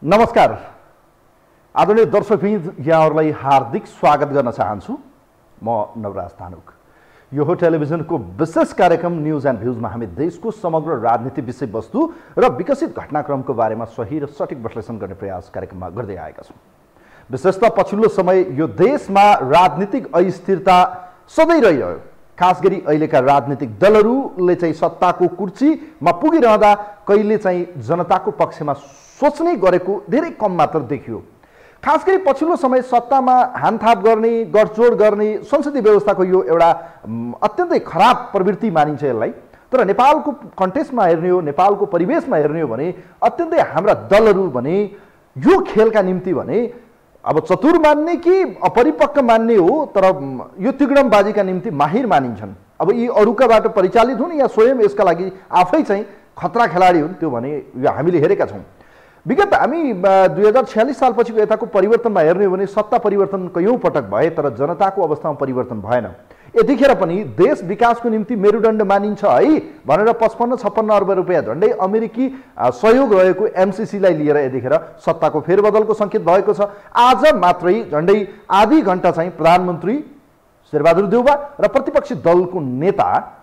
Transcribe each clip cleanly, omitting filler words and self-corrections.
नमस्कार आदरणीय दर्शकवृन्द, यहाँहरूलाई हार्दिक स्वागत गर्न चाहन्छु। म नवराज तानुक। यो हो टेलिभिजनको विशेष कार्यक्रम न्यूज एन्ड भ्यूजमा हामी देशको समग्र राजनीतिक विषयवस्तु र विकसित घटनाक्रमको बारेमा सही र सठिक विश्लेषण गर्ने प्रयास कार्यक्रममा गर्दै आएका छौँ। विशेषतः पछिल्लो समय यो देशमा राजनीतिक अस्थिरता सधैँ रहिरह्यो। खास गरी अहिलेका राजनीतिक दलहरूले चाहिँ सत्ताको कुर्सीमा पुगिरहँदा कहिले चाहिँ जनताको पक्षमा सोच्ने गरेको धेरै कम मात्र देखियो। खास गरी पछिल्लो समय सत्तामा हानथाप गर्ने, गठजोड गर्ने संसदीय व्यवस्थाको यो एउटा अत्यन्तै खराब प्रवृत्ति मानिन्छ यसलाई। तर नेपालको कन्टेक्स्टमा हेर्ने हो, नेपालको परिवेशमा हेर्ने हो भने अत्यन्तै हाम्रा दलहरू भने यो खेलका निम्ति भने अब चतुर मान्ने कि अपरिपक्व मान्ने हो, तर यो तिग्डमबाजीका निम्ति माहिर मानिन्छन्। अब यी अरूकाबाट परिचालित हुन् या स्वयं यसका लागि आफै चाहिँ खतरा खेलाडी हुन्, त्यो भने यो हामीले हेरेका छौँ। विगत हामी 2046 सालपछिको यताको परिवर्तनमा हेर्ने हो भने सत्ता परिवर्तन कयौँ पटक भए, तर जनताको अवस्थामा परिवर्तन भएन। यतिखेर पनि देश विकासको निम्ति मेरुदण्ड मानिन्छ है भनेर 55-56 अर्ब रुपियाँ झन्डै अमेरिकी सहयोग रहेको एमसिसीलाई लिएर यतिखेर सत्ताको फेरबदलको सङ्केत भएको छ। आज मात्रै झन्डै आधी घण्टा चाहिँ प्रधानमन्त्री शेरबहादुर देउवा र प्रतिपक्षी दलको नेता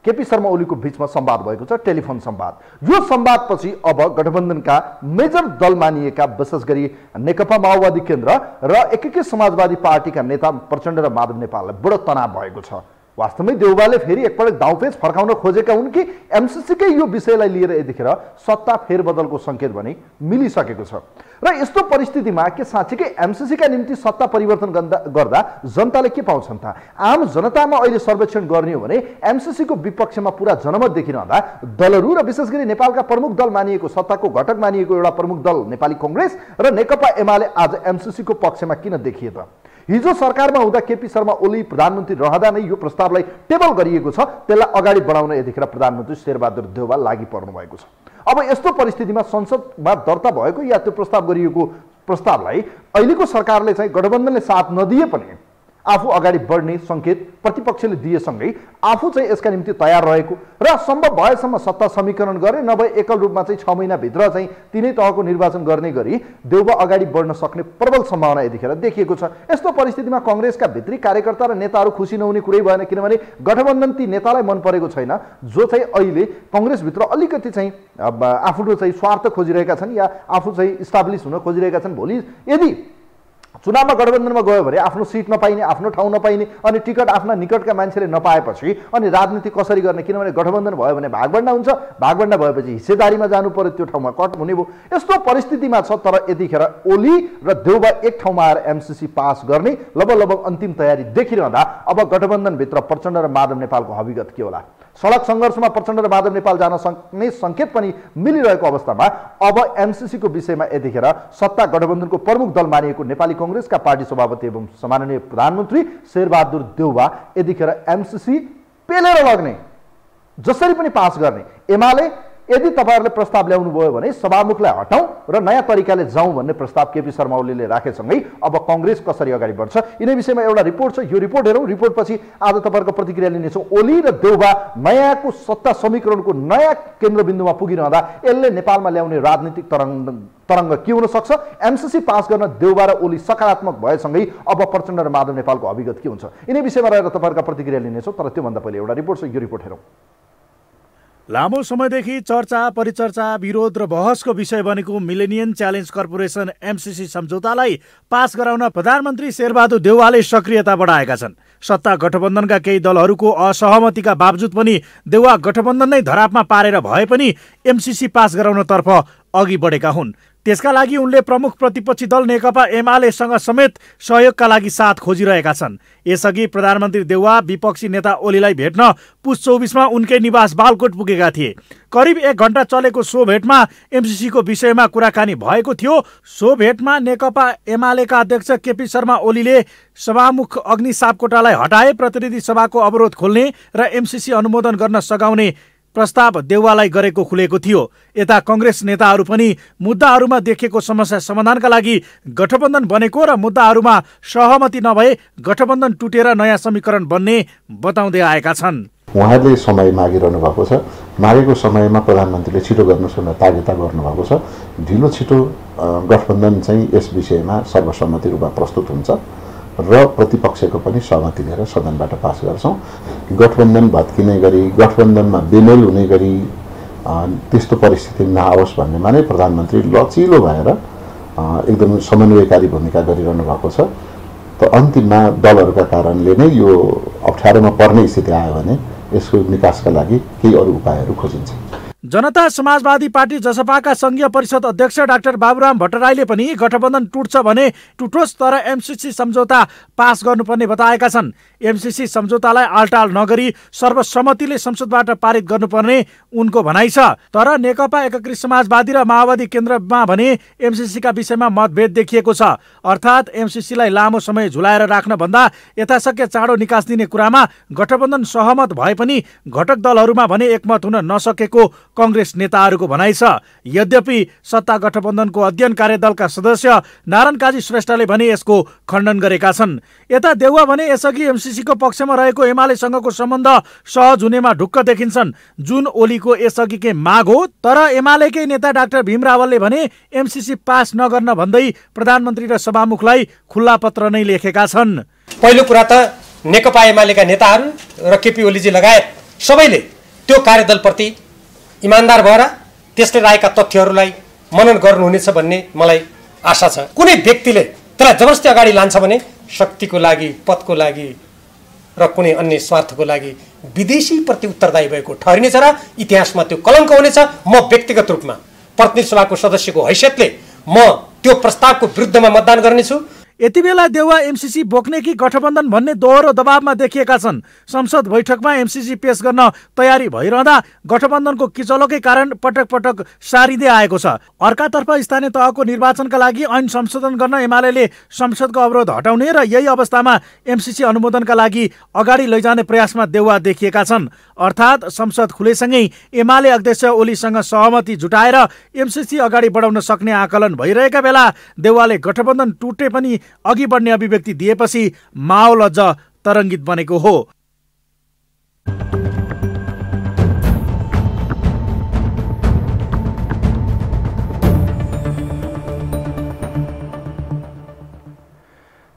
केपी शर्मा ओलीको बीचमा संवाद भएको छ, टेलिफोन संवाद। यो संवादपछि अब गठबन्धनका मेजर दल मानिएका विशेष गरी नेकपा माओवादी केन्द्र र एकीकृत समाजवादी पार्टीका नेता प्रचण्ड र माधव नेपाललाई बडो तनाव भएको छ। वास्तवमै देउवाले फेरि एकपटक दाउपेच फर्काउन खोजेका हुन् कि एमसिसीकै यो विषयलाई लिएर यतिखेर सत्ता फेरबदलको सङ्केत भने मिलिसकेको छ। र यस्तो परिस्थितिमा के साँच्चीकै एमसिसीका निम्ति सत्ता परिवर्तन गर्दा जनताले के पाउँछन् त? आम जनतामा अहिले सर्वेक्षण गर्ने हो भने एमसिसीको विपक्षमा पुरा जनमत देखिरहँदा दलहरू र विशेष गरी नेपालका प्रमुख दल मानिएको, सत्ताको घटक मानिएको एउटा प्रमुख दल नेपाली कांग्रेस र नेकपा एमाले आज एमसिसीको पक्षमा किन देखिए त? हिजो सरकारमा हुँदा केपी शर्मा ओली प्रधानमन्त्री रहँदा नै यो प्रस्तावलाई टेबल गरिएको छ, त्यसलाई अगाडि बढाउन यतिखेर प्रधानमन्त्री शेरबहादुर देउवा लागि पर्नु भएको छ। अब यस्तो परिस्थितिमा संसदमा दर्ता भएको या त्यो प्रस्ताव गरिएको प्रस्तावलाई अहिलेको सरकारले चाहिँ गठबन्धनले साथ नदिए पनि आफू अगाडि बढ्ने सङ्केत प्रतिपक्षले दिएसँगै आफू चाहिँ यसका निम्ति तयार रहेको र सम्भव भएसम्म सत्ता समीकरण गरे, नभए एकल रूपमा चाहिँ 6 महिनाभित्र चाहिँ तिनै तहको निर्वाचन गर्ने गरी देउवा अगाडि बढ्न सक्ने प्रबल सम्भावना यतिखेर देखिएको छ। यस्तो परिस्थितिमा कांग्रेसका भित्री कार्यकर्ता र नेताहरू खुसी नहुने कुरै भएन, किनभने गठबन्धन ती नेतालाई मन परेको छैन जो चाहिँ अहिले कांग्रेसभित्र अलिकति चाहिँ आफ्नो चाहिँ स्वार्थ खोजिरहेका छन् या आफू चाहिँ इस्टाब्लिस हुन खोजिरहेका छन्। भोलि यदि चुनावमा गठबन्धनमा गयो भने आफ्नो सिट नपाइने, आफ्नो ठाउँ नपाइने, अनि टिकट आफ्ना निकटका मान्छेले नपाएपछि अनि राजनीति कसरी गर्ने? किनभने गठबन्धन भयो भने भागभण्डा हुन्छ, भागभण्डा भएपछि हिस्सेदारीमा जानु पर्यो, त्यो ठाउँमा कट हुने भयो। यस्तो परिस्थितिमा छ। तर यतिखेर ओली र देउवा एक ठाउँमा आएर एमसिसी पास गर्ने लगभग अन्तिम तयारी देखिरहँदा अब गठबन्धनभित्र प्रचण्ड र माधव नेपालको हविगत के होला? सडक सङ्घर्षमा प्रचण्ड र माधव नेपाल जान सक्ने सङ्केत पनि मिलिरहेको अवस्थामा अब एमसिसीको विषयमा यतिखेर सत्ता गठबन्धनको प्रमुख दल मानिएको नेपाली कांग्रेसका पार्टी सभापति एवं सम्माननीय प्रधानमन्त्री शेरबहादुर देउवा यतिखेर एमसिसी पेलेर लग्ने, जसरी पनि पास गर्ने। एमाले यदि तपाईहरुले प्रस्ताव ल्याउनु भयो भने सभामुखलाई हटाउँ र नयाँ तरिकाले जाउँ भन्ने प्रस्ताव केपी शर्मा ओलीले राखेसँगै अब कांग्रेस कसरी अगाडि बढ्छ यिनै विषयमा एउटा रिपोर्ट छ। यो रिपोर्ट हेरौँ। रिपोर्टपछि आज तपाईहरुको प्रतिक्रिया लिनेछौँ। ओली र देउवा नयाँको सत्ता समीकरणको नयाँ केन्द्रबिन्दुमा पुगिरहँदा यसले नेपालमा ल्याउने राजनीतिक तरङ्ग के हुन सक्छ? एमसिसी पास गर्न देउवा र ओली सकारात्मक भएसँगै अब प्रचण्ड र माधव नेपालको अभिगत के हुन्छ? यिनै विषयमा रहेर तपाईहरुका प्रतिक्रिया लिनेछौँ। तर त्योभन्दा पहिले एउटा रिपोर्ट छ, यो रिपोर्ट हेरौँ। लामो समयदेखि चर्चा, परिचर्चा, विरोध र बहसको विषय बनेको मिलेनियम च्यालेन्ज कर्पोरेसन एमसिसी सम्झौतालाई पास गराउन प्रधानमन्त्री शेरबहादुर देउवाले सक्रियता बढाएका छन्। सत्ता गठबन्धनका केही दलहरूको असहमतिका बावजुद पनि देउवा गठबन्धन नै धरापमा पारेर भए पनि एमसिसी पास गराउनतर्फ अघि बढेका हुन्। त्यसका लागि उनले प्रमुख प्रतिपक्षी दल नेकपा एमालेसँग समेत सहयोगका लागि साथ खोजिरहेका छन्। यसअघि प्रधानमन्त्री देउवा विपक्षी नेता ओलीलाई भेट्न पुस 24मा उनकै निवास बालकोट पुगेका थिए। करिब 1 घण्टा चलेको सो भेटमा एमसिसीको विषयमा कुराकानी भएको थियो। सो भेटमा नेकपा एमालेका अध्यक्ष केपी शर्मा ओलीले सभामुख अग्नि सापकोटालाई हटाए, प्रतिनिधि सभाको अवरोध खोल्ने र एमसिसी अनुमोदन गर्न सघाउने प्रस्ताव देउवालाई गरेको खुलेको थियो। यता कांग्रेस नेताहरू पनि मुद्दाहरूमा देखिएको समस्या समाधानका लागि गठबन्धन बनेको र मुद्दाहरूमा सहमति नभए गठबन्धन टुटेर नयाँ समीकरण बन्ने बताउँदै आएका छन्। उहाँहरूले समय मागिरहनु भएको छ। मागेको समयमा प्रधानमन्त्रीले छिटो गर्नुहोस् भनेर तागेता गर्नुभएको छ। ढिलो छिटो गठबन्धन चाहिँ यस विषयमा सर्वसम्मति रूपमा प्रस्तुत हुन्छ र प्रतिपक्षको पनि सहमति लिएर सदनबाट पास गर्छौँ। गठबन्धन भत्किने गरी, गठबन्धनमा बेमेल हुने गरी त्यस्तो परिस्थिति नआओस् भन्नेमा नै प्रधानमन्त्री लचिलो भएर एकदम समन्वयकारी भूमिका गरिरहनु भएको छ। त अन्तिममा दलहरूका कारणले नै यो अप्ठ्यारोमा पर्ने स्थिति आयो भने यसको निकासका लागि केही अरू उपायहरू खोजिन्छ। जनता समाजवादी पार्टी जसपाका संघीय परिषद अध्यक्ष डाक्टर बाबुराम भट्टराईले पनि गठबन्धन टुट्छ भने टुटोस् तर एमसीसी सम्झौता पास गर्नुपर्ने बताएका छन्। एमसीसी सम्झौतालाई आलटाल नगरी सर्वसम्मतिले संसदबाट पारित गर्नुपर्ने उनको भनाइ छ। तर नेकपा एकीकृत समाजवादी र माओवादी केन्द्रमा भने एमसीसीका विषयमा मतभेद देखिएको छ। अर्थात् एमसीसीलाई लामो समय झुलाएर राख्न भन्दा यथाशक्य चाँडो निकास दिने कुरामा गठबन्धन सहमत भए पनि घटक दलहरूमा भने एकमत हुन नसकेको कांग्रेस नेताहरूको भनाइ छ। यद्यपि सत्ता गठबन्धनको अध्ययन कार्यदलका सदस्य नारायण काजी श्रेष्ठले भने यसको खण्डन गरेका छन्। यता देउवा भने यसअघि एमसीसीको पक्षमा रहेको एमालेसँगको सम्बन्ध सहज हुनेमा ढुक्क देखिन्छन्, जुन ओलीको यसअघिकै माग हो। तर एमालेकै नेता डाक्टर भीम रावलले भने एमसीसी पास नगर्न भन्दै प्रधानमन्त्री र सभामुखलाई खुल्ला पत्र नै लेखेका छन्। पहिलो कुरा त नेकपा एमालेका नेताहरू र केपी ओलीजी लगायत सबैले त्यो कार्यदलप्रति इमानदार भएर त्यसले राखेका तथ्यहरूलाई मनन गर्नुहुनेछ भन्ने मलाई आशा छ। कुनै व्यक्तिले त्यसलाई जबरजस्ती अगाडि लान्छ भने शक्तिको लागि, पदको लागि र कुनै अन्य स्वार्थको लागि विदेशीप्रति उत्तरदायी भएको ठहरिनेछ र इतिहासमा त्यो कलङ्क हुनेछ। म व्यक्तिगत रूपमा प्रतिनिधि सभाको सदस्यको हैसियतले म त्यो प्रस्तावको विरुद्धमा मतदान गर्नेछु। यति बेला देउवा एमसीसी बोक्ने कि गठबन्धन भन्ने दोहोरो दबावमा देखिएका छन्। संसद बैठकमा एमसीसी पेश गर्न तयारी भइरहँदा गठबन्धनको किचलोकै कारण पटक पटक सारिँदै आएको छ। अर्कातर्फ स्थानीय तहको निर्वाचनका लागि ऐन संशोधन गर्न एमाले संसदको अवरोध हटाउने र यही अवस्थामा एमसीसी अनुमोदनका लागि अगाडि लैजाने प्रयासमा देउवा देखिएका छन्। अर्थात् संसद खुलेसँगै एमाले अध्यक्ष ओलीसँग सहमति जुटाएर एमसीसी अगाडि बढाउन सक्ने आकलन भइरहेका बेला देउवाले गठबन्धन टुटे पनि अघि बढ्ने अभिव्यक्ति दिएपछि माहौल अझ तरङ्गित बनेको हो।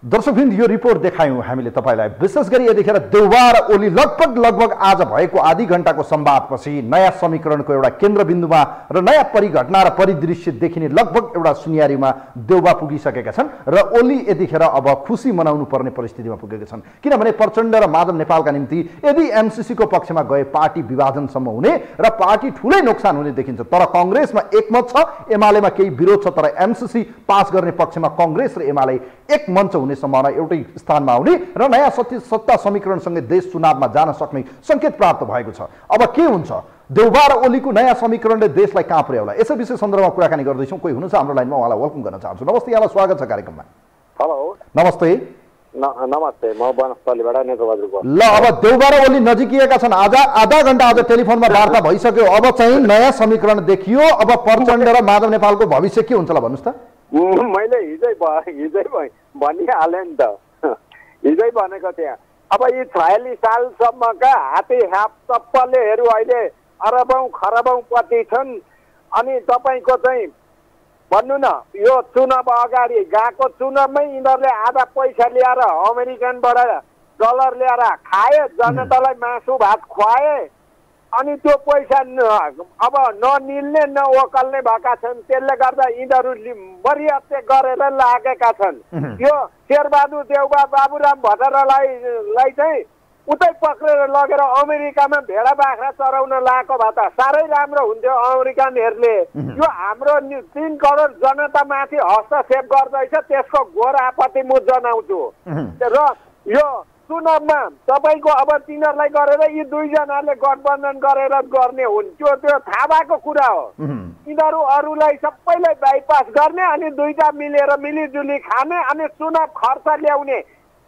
दर्शकवृन्द, यो रिपोर्ट देखायौँ हामीले तपाईँलाई। विशेष गरी यतिखेर देउवा र ओली लगभग आज भएको आधी घण्टाको संवादपछि नयाँ समीकरणको एउटा केन्द्रबिन्दुमा र नयाँ परिघटना र परिदृश्य देखिने लगभग एउटा सुनियारीमा देउवा पुगिसकेका छन् र ओली यतिखेर अब खुसी मनाउनु पर्ने परिस्थितिमा पुगेका छन्। किनभने प्रचण्ड र माधव नेपालका निम्ति यदि एमसीसीको पक्षमा गए पार्टी विभाजनसम्म हुने र पार्टी ठुलै नोक्सान हुने देखिन्छ। तर कांग्रेसमा एकमत छ, एमालेमा केही विरोध छ, तर एमसीसी पास गर्ने पक्षमा कांग्रेस र एमाले एक मञ्च हुने सम्भावना एउटै स्थानमा आउने र नयाँ सत्ता समीकरणसँगै देश चुनावमा जान सक्ने संकेत प्राप्त भएको छ। अब के हुन्छ? देउवा र ओलीको नयाँ समीकरणले देशलाई कहाँ पुर्याउला? यसै विषय सन्दर्भमा कुराकानी गर्दैछौँ। कोही हुनुहुन्छ हाम्रो लाइनमा, उहाँलाई वेलकम गर्न चाहन्छु। नमस्ते, यहाँलाई स्वागत छ कार्यक्रममा। हेलो, नमस्ते। नमस्ते, म वनस्थलीबाट नेत्रबहादुर बोल्छु। ल, अब देउवा र ओली नजिकिएका छन्। आधा घण्टा आज टेलिफोनमा वार्ता भइसक्यो। अब चाहिँ नयाँ समीकरण देखियो। अब प्रचण्ड र माधव नेपालको भविष्य के हुन्छ ल भन्नुहोस् त? मैले हिजै भनिहालेँ नि त, हिजै भनेको थिएँ। अब यी 46 सालसम्मका हात्ती हाप चप्पलेहरू अहिले अरबौँ खरबौँ पति छन्। अनि तपाईँको चाहिँ भन्नु न, यो चुनाव अगाडि गएको चुनावमै यिनीहरूले आधा पैसा ल्याएर अमेरिकनबाट डलर ल्याएर खाए, जनतालाई मासु भात खुवाए। अनि त्यो पैसा अब ननिल्ने नओकल्ने भएका छन्। त्यसले गर्दा यिनीहरू मरिहत्ते गरेर लागेका छन्। यो शेरबहादुर देउवा बाबुराम भट्टराईलाई चाहिँ उतै पक्रेर लगेर अमेरिकामा भेडा बाख्रा चराउन लगाएको भए त साह्रै राम्रो हुन्थ्यो। अमेरिकनहरूले यो हाम्रो 3 करोड जनतामाथि हस्तक्षेप गर्दैछ, त्यसको घोर आपत्ति म जनाउँछु। र यो चुनावमा तपाईँको अब तिनीहरूलाई गरेर यी दुईजनाले गठबन्धन गरेर गर्ने हुन्, त्यो थाहा भएको कुरा हो। यिनीहरू अरूलाई सबैलाई बाइपास गर्ने अनि दुईटा मिलेर मिलिजुली खाने अनि चुनाव खर्च ल्याउने।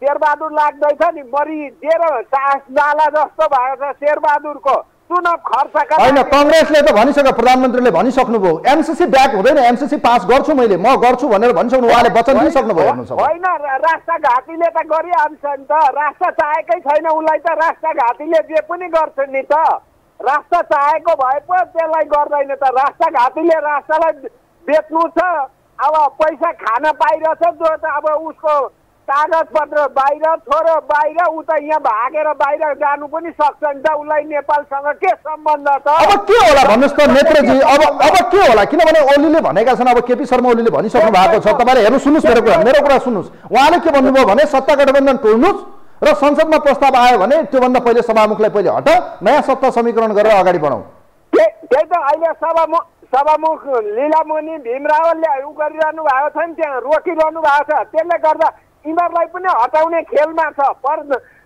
शेरबहादुर लाग्दैछ नि, मरिदिएर सास नाला जस्तो भएको छ शेरबहादुरको। चुनाव खर्चका होइन, कांग्रेसले त भनिसक्यो, प्रधानमन्त्रीले भनिसक्नुभयो एमसीसी ब्याक हुँदैन, एमसीसी पास गर्छु मैले, म गर्छु भनेर भनिसक्नु, उहाँले वचन दिइसक्नुभयो। हेर्नुहोस् होइन, राष्ट्रघातीले त गरिहाल्छ नि त, राष्ट्र चाहेकै छैन उसलाई त, राष्ट्रघातीले जे पनि गर्छ नि त, राष्ट्र चाहेको भए पो त्यसलाई गर्दैन त, राष्ट्रघातीले राष्ट्रलाई बेच्नु छ, अब पैसा खान पाइरहेछ, जो त अब उसको कागज पत्र बाहिर छोरो बाहिर, ऊ त यहाँ भागेर बाहिर जानु पनि सक्छ नि त, उसलाई नेपालसँग के सम्बन्ध त? अब के होला भन्नुहोस् त नेत्रजी, अब के होला, किनभने ओलीले भनेका छन्, अब केपी शर्मा ओलीले भनिसक्नु भएको छ, तपाईँले हेर्नु सुन्नुहोस्, मेरो कुरा सुन्नुहोस्, उहाँले के भन्नुभयो भने सत्ता गठबन्धन तोड्नुहोस् र संसदमा प्रस्ताव आयो भने त्योभन्दा पहिले सभामुखलाई पहिले हट, नयाँ सत्ता समीकरण गरेर अगाडि बढाउँ। त्यही त अहिले सभामुख लीलामुनि भीमरावले उ गरिरहनु भएको छ नि, त्यहाँ रोकिरहनु भएको छ, त्यसले गर्दा यिनीहरूलाई पनि हटाउने खेलमा छ।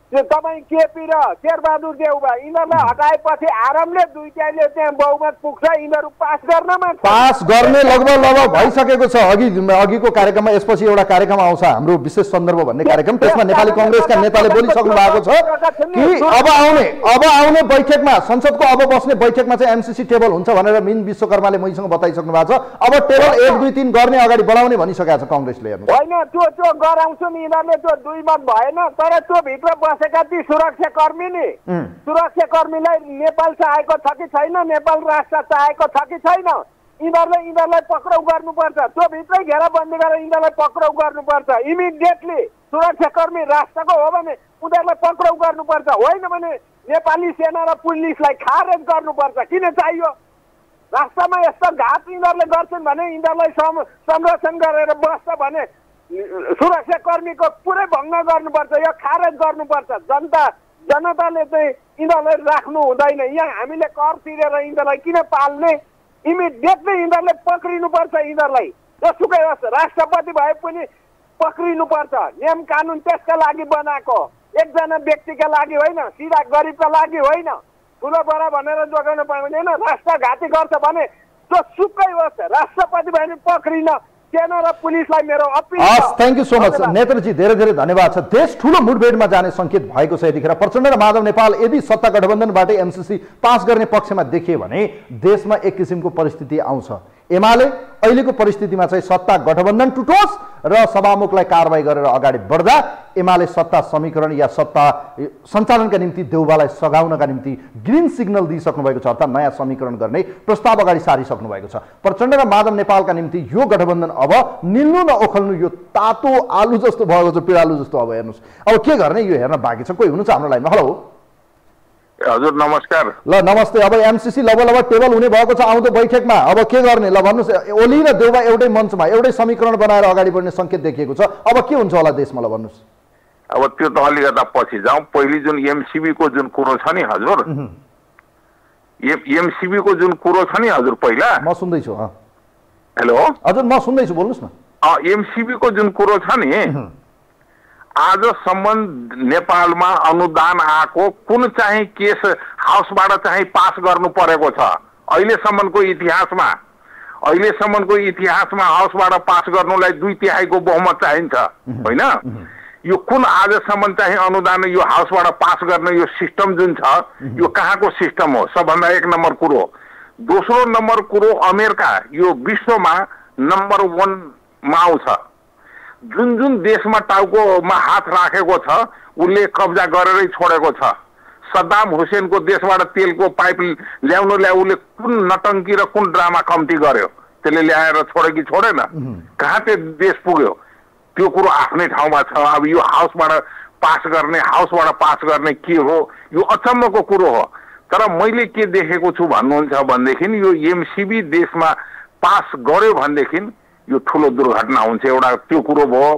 तपाईँ केपी र शेरबहादुर देउवा यिनीहरूलाई हटाएपछि आरामले दुईटाले त्यहाँ बहुमत पुग्छ, यिनीहरू पास गर्नमा पास गर्ने लगभग भइसकेको छ। अघिको कार्यक्रममा यसपछि एउटा कार्यक्रम आउँछ हाम्रो विशेष सन्दर्भ भन्ने कार्यक्रम, त्यसमा नेपाली कांग्रेसका नेताले बोलिसक्नु भएको छ कि अब आउने बैठकमा, संसदको अब बस्ने बैठकमा चाहिँ एमसीसी टेबल हुन्छ भनेर मिन विश्वकर्माले मैसँग बताइसक्नु भएको छ। अब टेबल 1 2 3 गर्ने अगाडि बढाउने भनिसकेको छ कांग्रेसले। हेर्नु होइन, त्यो गराउँछु नि यिनीहरूले, त्यो दुई मत भएन, तर त्यो भित्र बसेका ती सुरक्षाकर्मी नि, सुरक्षाकर्मीलाई नेपाल चाहेको छ कि छैन, नेपाल राष्ट्र चाहेको छ कि छैन, यिनीहरूलाई पक्राउ गर्नुपर्छ, त्यो भित्रै घेराबन्दी गरेर यिनीहरूलाई पक्राउ गर्नुपर्छ इमिडिएटली। सुरक्षाकर्मी राष्ट्रको हो भने उनीहरूलाई पक्राउ गर्नुपर्छ, होइन भने नेपाली सेना र पुलिसलाई खारेज गर्नुपर्छ। किन चाहियो? राष्ट्रमा यस्तो घात यिनीहरूले गर्छन् भने, यिनीहरूलाई संरक्षण गरेर बस्छ भने सुरक्षाकर्मीको पुरै भङ्ग गर्नुपर्छ, यो खारेज गर्नुपर्छ। जनताले चाहिँ यिनीहरूलाई राख्नु हुँदैन, यहाँ हामीले कर तिरेर यिनीहरूलाई किन पाल्ने? इमिडिएटली यिनीहरूले पक्रिनुपर्छ, यिनीहरूलाई जसुकै होस्, राष्ट्रपति भए पनि पक्रिनुपर्छ। नियम कानुन त्यसका लागि बनाएको, एकजना व्यक्तिका लागि होइन, सिधा गरिबका लागि होइन, ठुलो बडा भनेर जोगाउनु पाउँदैन। राष्ट्रघाती गर्छ भने जसुकै होस्, राष्ट्रपति भए पनि पक्रिन, सेना र पुलिसलाई मेरो अपिल छ। थ्याङ्क यू सो मच नेत्रजी, धेरै धेरै धन्यवाद छ। देश ठुलो मुठभेडमा जाने संकेत भएको छ यतिखेर। प्रचण्ड र माधव नेपाल यदि सत्ता गठबन्धनबाट एमसीसी पास गर्ने पक्षमा देखियो भने देशमा एक किसिमको परिस्थिति आउँछ। एमाले अहिलेको परिस्थितिमा चाहिँ सत्ता गठबन्धन टुटोस् र सभामुखलाई कारबाही गरेर अगाडि बढ्दा एमाले सत्ता समीकरण या सत्ता सञ्चालनका निम्ति देउबालाई सघाउनका निम्ति ग्रिन सिग्नल दिइसक्नु भएको छ, अर्थात् नयाँ समीकरण गर्ने प्रस्ताव अगाडि सारिसक्नु भएको छ। प्रचण्ड र माधव नेपालका निम्ति यो गठबन्धन अब निल्नु न ओखल्नु यो तातो आलु जस्तो भएको छ, पिँडालु जस्तो। अब हेर्नुहोस् अब के गर्ने, यो हेर्न बाँकी छ। कोही हुनुहुन्छ हाम्रो लाइनमा? हेलो हजुर नमस्कार। ल नमस्ते। अब एमसीसी लब टेबल हुने भएको छ आउँदो बैठकमा, अब के गर्ने? ल भन्नुहोस्। ओली र देउबा एउटै मञ्चमा एउटै समीकरण बनाएर अगाडि बढ्ने संकेत देखिएको छ, अब के हुन्छ होला देशमा? ल भन्नुहोस्। अब त्यो त अलिकता पछि जाउँ, पहिले जुन एमसीबी को जुन कुरो छ नि हजुर, एमसीबी को जुन कुरो छ नि हजुर, पहिला म सुन्दैछु। हेलो हजुर म सुन्दैछु, भन्नुहोस् न। एमसीबी को जुन कुरो छ नि, आजसम्म नेपालमा अनुदान आएको कुन चाहिँ केस हाउसबाट चाहिँ पास गर्नु परेको छ? अहिलेसम्मको इतिहासमा हाउसबाट पास गर्नुलाई 2/3 को बहुमत चाहिन्छ, होइन? यो कुन आजसम्म चाहिँ अनुदान यो हाउसबाट पास गर्ने यो सिस्टम जुन छ, यो कहाँको सिस्टम हो? सबभन्दा 1 नम्बर कुरो। दोस्रो नम्बर कुरो, अमेरिका यो विश्वमा नम्बर 1 मा आउँछ। जुन जुन देशमा टाउकोमा हात राखेको छ उसले कब्जा गरेरै छोडेको छ। सद्दाम हुसेनको देशबाट तेलको पाइप ल्याउनुलाई उसले कुन नटङ्की र कुन ड्रामा कम्ती गर्यो? त्यसले ल्याएर छोड्यो कि छोडेन? कहाँ त्यो देश पुग्यो? त्यो कुरो आफ्नै ठाउँमा छ। अब यो हाउसबाट पास गर्ने के हो? यो अचम्मको कुरो हो। तर मैले के देखेको छु भन्नुहुन्छ भनेदेखि यो एमसीबी देशमा पास गर्यो भनेदेखि यो ठुलो दुर्घटना हुन्छ, एउटा त्यो कुरो भयो।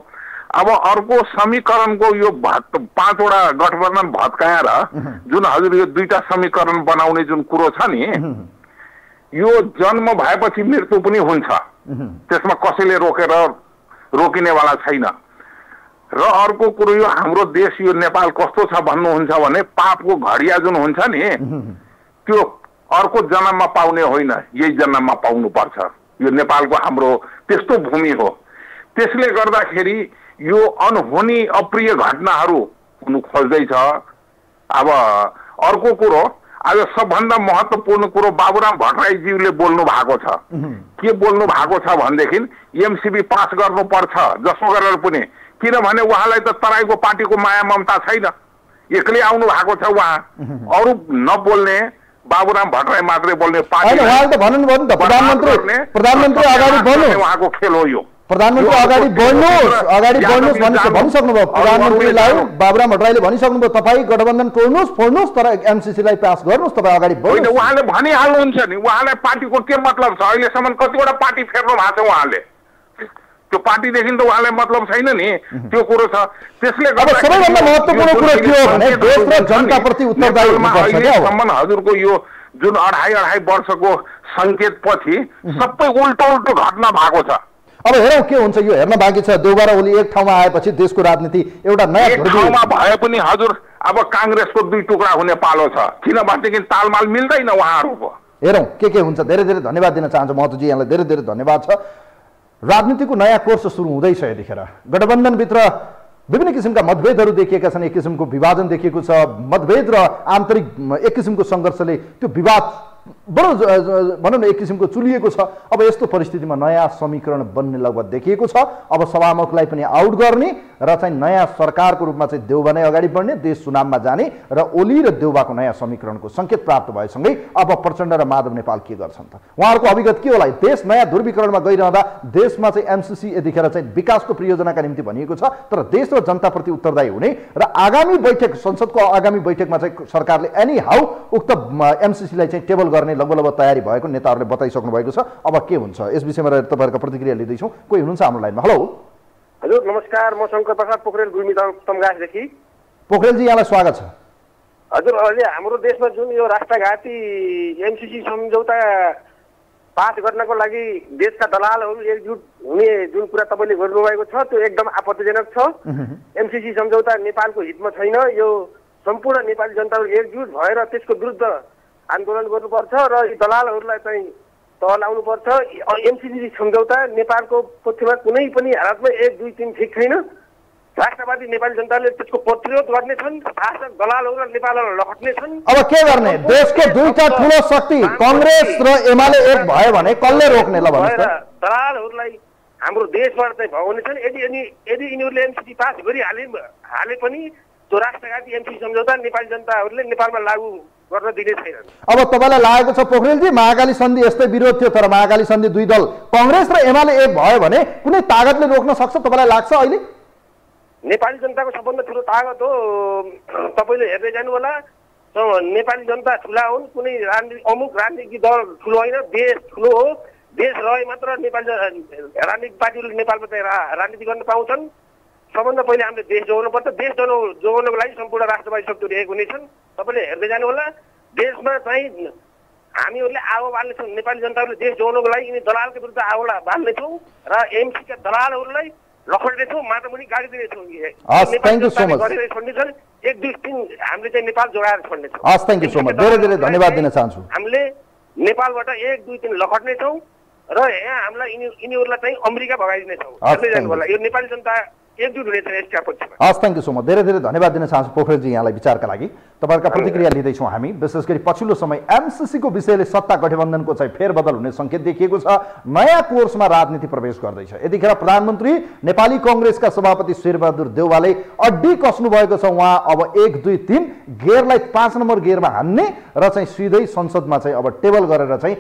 अब अर्को समीकरणको यो 5वटा गठबन्धन भत्काएर जुन हजुर यो 2टा समीकरण बनाउने जुन कुरो छ नि, यो जन्म भएपछि मृत्यु पनि हुन्छ, त्यसमा कसैले रोकिनेवाला छैन। र अर्को कुरो, यो हाम्रो देश यो नेपाल कस्तो छ भन्नुहुन्छ भने पापको घडिया जुन हुन्छ नि, त्यो अर्को जन्ममा पाउने होइन, यही जन्ममा पाउनुपर्छ। यो नेपालको हाम्रो त्यस्तो भूमि हो। त्यसले गर्दाखेरि यो अनहोनी अप्रिय घटनाहरू हुनु खोज्दैछ। अब अर्को कुरो, आज सबभन्दा महत्त्वपूर्ण कुरो बाबुराम भट्टराईज्यूले बोल्नु भएको छ। के बोल्नु भएको छ भनेदेखि एमसीबी पास गर्नुपर्छ जसो गरेर पनि, किनभने उहाँलाई त तराईको पार्टीको माया ममता छैन, एक्लै आउनु भएको छ उहाँ। अरू नबोल्ने बाबुराम भट्टराई मात्रै बोल्ने पार्टी उहाँले त भन्नुभयो नि त प्रधानमन्त्री अगाडि बढ्नु, उहाँको खेल हो यो। प्रधानमन्त्री अगाडि बढ्नुहोस् भनिसक्नुभयो प्रधानमन्त्रीलाई। बाबुराम भट्टराईले भनिसक्नुभयो तपाईँ गठबन्धन तोड्नुहोस् फोड्नुहोस् तर एमसीसीलाई पास गर्नुहोस्, तपाईँ अगाडि बढ्नुहोस्। उहाँले भनिहाल्नुहुन्छ नि, उहाँलाई पार्टीको के मतलब छ? अहिलेसम्म कतिवटा पार्टी फेर्नु भएको छ उहाँले, त्यो पार्टीदेखि त उहाँलाई मतलब छैन नि, त्यो कुरो छ। त्यसले गर्दा सबैभन्दा महत्त्वपूर्ण कुरो के हो भने देश र जनताप्रति उत्तरदायी हुनुपर्छ। अहिलेसम्म हजुरको यो जुन अढाई वर्षको सङ्केतपछि सबै उल्टो घटना भएको छ। अब हेरौँ के हुन्छ, यो हेर्न बाँकी छ। देउबा र ओली एक ठाउँमा आएपछि देशको राजनीति एउटा नयाँ ठाउँमा भए पनि हजुर अब काङ्ग्रेसको दुई टुक्रा हुने पालो छ, किनभनेदेखि तालमाल मिल्दैन उहाँहरूको। हेरौँ के हुन्छ। धेरै धेरै धन्यवाद दिन चाहन्छु महतोजी, यहाँलाई धेरै धेरै धन्यवाद छ। राजनीतिको नयाँ कोर्स सुरु हुँदैछ। यतिखेर गठबन्धनभित्र विभिन्न किसिमका मतभेदहरू देखिएका छन्, एक किसिमको विभाजन देखिएको छ, मतभेद र आन्तरिक एक किसिमको सङ्घर्षले त्यो विवाद बडो भनौँ न एक किसिमको चुलिएको छ। अब यस्तो परिस्थितिमा नयाँ समीकरण बन्ने लगभग देखिएको छ। अब सभामुखलाई पनि आउट गर्ने र चाहिँ नयाँ सरकारको रूपमा चाहिँ देउबा नै अगाडि बढ्ने, देश चुनावमा जाने र ओली र देउबाको नयाँ समीकरणको सङ्केत प्राप्त भएसँगै अब प्रचण्ड र माधव नेपाल के गर्छन् त? उहाँहरूको अभिगत के होला? देश नयाँ ध्रुवीकरणमा गइरहँदा देशमा चाहिँ एमसीसी यतिखेर चाहिँ विकासको परियोजनाका निम्ति भनिएको छ, तर देश र जनताप्रति उत्तरदायी हुने र आगामी बैठक संसदको आगामी बैठकमा चाहिँ सरकारले एनी हाउ उक्त एमसीसीलाई चाहिँ टेबल गर्ने लगभग तयारी भएको नेताहरूले बताइसक्नु भएको छ। अब के हुन्छ यस विषयमा रहेर तपाईँहरूको प्रतिक्रिया लिँदैछौँ। कोही हुनुहुन्छ हाम्रो लाइनमा? हेलो हजुर नमस्कार, म शङ्कर प्रसाद पोखरेल गुल्मी तमगासदेखि। पोखरेलजी यहाँलाई स्वागत छ। हजुर अहिले हाम्रो देशमा जुन यो राष्ट्रघाती एमसीसी सम्झौता पास गर्नको लागि देशका दलालहरू एकजुट हुने जुन कुरा तपाईँले गर्नुभएको छ त्यो एकदम आपत्तिजनक छ। एमसीसी सम्झौता नेपालको हितमा छैन। यो सम्पूर्ण नेपाली जनताहरू एकजुट भएर त्यसको विरुद्ध आन्दोलन गर्नुपर्छ र यी दलालहरूलाई चाहिँ तह लाउनुपर्छ। एमसीसी सम्झौता नेपालको पक्षमा कुनै पनि हालतमा 1, 2, 3 ठिक छैन। राष्ट्रवादी नेपाली जनताले त्यसको प्रतिरोध गर्नेछन्, शासक दलालहरू नेपाललाई लखट्नेछन्। अब के गर्ने? देशको दुईटा ठुलो शक्ति कांग्रेस र एमाले एक भयो भने कसले रोक्ने? ल भन्नुस् त। दलालहरूलाई हाम्रो देशबाट चाहिँ भगाउनेछन्। यदि यिनीहरूले एमसीसी पास गरिहाले पनि त्यो राष्ट्रघाती एमसीसी सम्झौता नेपाली जनताहरूले नेपालमा लागू गर्न दिने छैनन्। अब तपाईँलाई लागेको छ पोखरेलजी महाकाली सन्धि यस्तै विरोध थियो, तर महाकाली सन्धि दुई दल कांग्रेस र एमाले एक भयो भने कुनै तागतले रोक्न सक्छ तपाईँलाई लाग्छ? अहिले नेपाली जनताको सबभन्दा ठुलो तागत हो, तपाईँले हेर्दै जानु होला। नेपाली जनता ठुला हुन्, कुनै अमुक राजनीतिक दल ठुलो होइन, देश ठुलो हो। देश रहे मात्र नेपाली राजनीतिक पार्टीहरूले नेपालमा चाहिँ राजनीति गर्न पाउँछन्। सबभन्दा पहिले हामीले देश जोगाउनु पर्छ। देश जोगाउनको लागि सम्पूर्ण राष्ट्रवादी शक्तिहरू एक हुनेछन्। तपाईँले हेर्दै जानु होला। देशमा चाहिँ हामीहरूले आगो बाल्नेछौँ। नेपाली जनताहरूले देश जोगाउनको लागि यिनी दलालको विरुद्ध आगो बाल्नेछौँ र एमसीका दलालहरूलाई लखड्नेछौँ, माटामुनि गाडी दिनेछौँ। छोड्नेछन् 1, 2, 3 हामीले चाहिँ नेपाल जोगाएर छोड्नेछौँ। हस्, थ्याङ्क यू सो मच। धेरै धेरै धन्यवाद दिन चाहन्छु। हामीले नेपालबाट 1, 2, 3 लखड्नेछौँ र यहाँ हामीलाई यिनीहरूलाई चाहिँ अमेरिका भगाइदिनेछौँ। हेर्दै जानु होला। यो नेपाली जनता एकजुट हुनेछ यसका पक्षमा। हस्, थ्याङ्क यू सो मच। धेरै धेरै धन्यवाद दिन चाहन्छु पोखरेलजी यहाँलाई विचारका लागि। तपाईँहरूका प्रतिक्रिया लिँदैछौँ हामी। विशेष गरी पछिल्लो समय एमसीसीको विषयले सत्ता गठबन्धनको चाहिँ फेरबदल हुने सङ्केत देखिएको छ। नयाँ कोर्समा राजनीति प्रवेश गर्दैछ। यतिखेर प्रधानमन्त्री नेपाली कङ्ग्रेसका सभापति शेरबहादुर देउवाले अड्डी कस्नु भएको छ। उहाँ अब 1, 2, 3 गेयरलाई 5 नम्बर गेयरमा हान्ने र चाहिँ सिधै संसदमा चाहिँ अब टेबल गरेर चाहिँ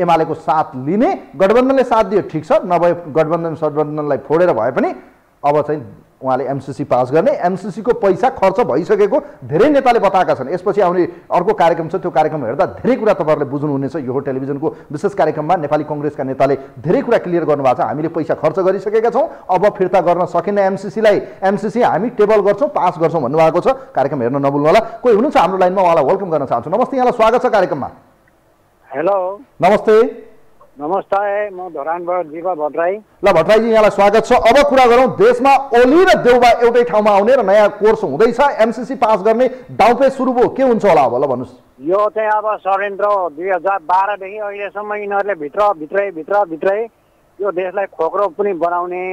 एमालेको साथ लिने। गठबन्धनले साथ दियो ठिक छ, नभए गठबन्धनलाई फोडेर भए पनि अब चाहिँ उहाँले एमसीसी पास गर्ने। एमसीसी को पैसा खर्च भइसकेको धेरै नेताले बताएका छन्। यसपछि आउने अर्को कार्यक्रम छ, त्यो कार्यक्रम हेर्दा धेरै कुरा तपाईँहरूले बुझ्नुहुनेछ। यो टेलिभिजनको विशेष कार्यक्रममा नेपाली कङ्ग्रेसका नेताले धेरै कुरा क्लियर गर्नुभएको छ। हामीले पैसा खर्च गरिसकेका छौँ, अब फिर्ता गर्न सकिन्न एमसीसीलाई। एमसीसी हामी टेबल गर्छौँ, पास गर्छौँ भन्नुभएको छ। कार्यक्रम हेर्न नभुल्नु होला। कोही हुनुहुन्छ हाम्रो लाइनमा, उहाँलाई वेलकम गर्न चाहन्छु। नमस्ते, यहाँलाई स्वागत छ कार्यक्रममा। हेलो नमस्ते। नमस्ते, म धरानबाट जीवा भट्टराई। ल भट्टराईजी यहाँलाई स्वागत छ। अब कुरा गरौँ देशमा ओली र देउबा एउटै ठाउँमा आउने र नयाँ कोर्स हुँदैछ। एमसीसी पास गर्ने दाउपे सुरु भयो, के हुन्छ होला अब? ल भन्नुहोस्। यो चाहिँ अब षड्यन्त्र 2012 देखि अहिलेसम्म यिनीहरूले भित्रै यो देशलाई खोक्रो पनि बनाउने।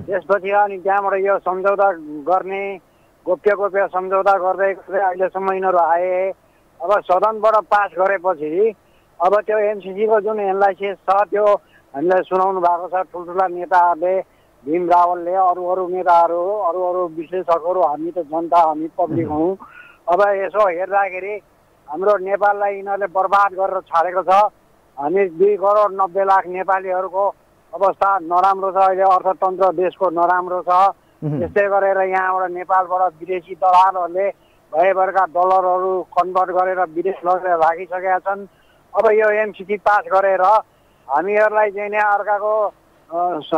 त्यसपछि अनि त्यहाँबाट यो सम्झौता गर्ने, गोप्य सम्झौता गर्दै अहिलेसम्म यिनीहरू आए। अब सदनबाट पास गरेपछि अब त्यो एमसिसीको जुन एनालाइसिस छ त्यो हामीलाई सुनाउनु भएको छ ठुल्ठुला नेताहरूले, भीम रावलले, अरू नेताहरू, अरू विश्लेषकहरू, हामी त जनता, हामी पब्लिक हौँ। अब यसो हेर्दाखेरि हाम्रो नेपाललाई यिनीहरूले बर्बाद गरेर छाडेको छ। हामी 2 करोड 90 लाख नेपालीहरूको अवस्था नराम्रो छ, अहिले अर्थतन्त्र देशको नराम्रो छ। त्यस्तै गरेर यहाँबाट नेपालबाट विदेशी दलालहरूले भएभरका डलरहरू कन्भर्ट गरेर विदेश लगेर राखिसकेका छन्। अब यो एमसिसी पास गरेर हामीहरूलाई चाहिँ नि अर्काको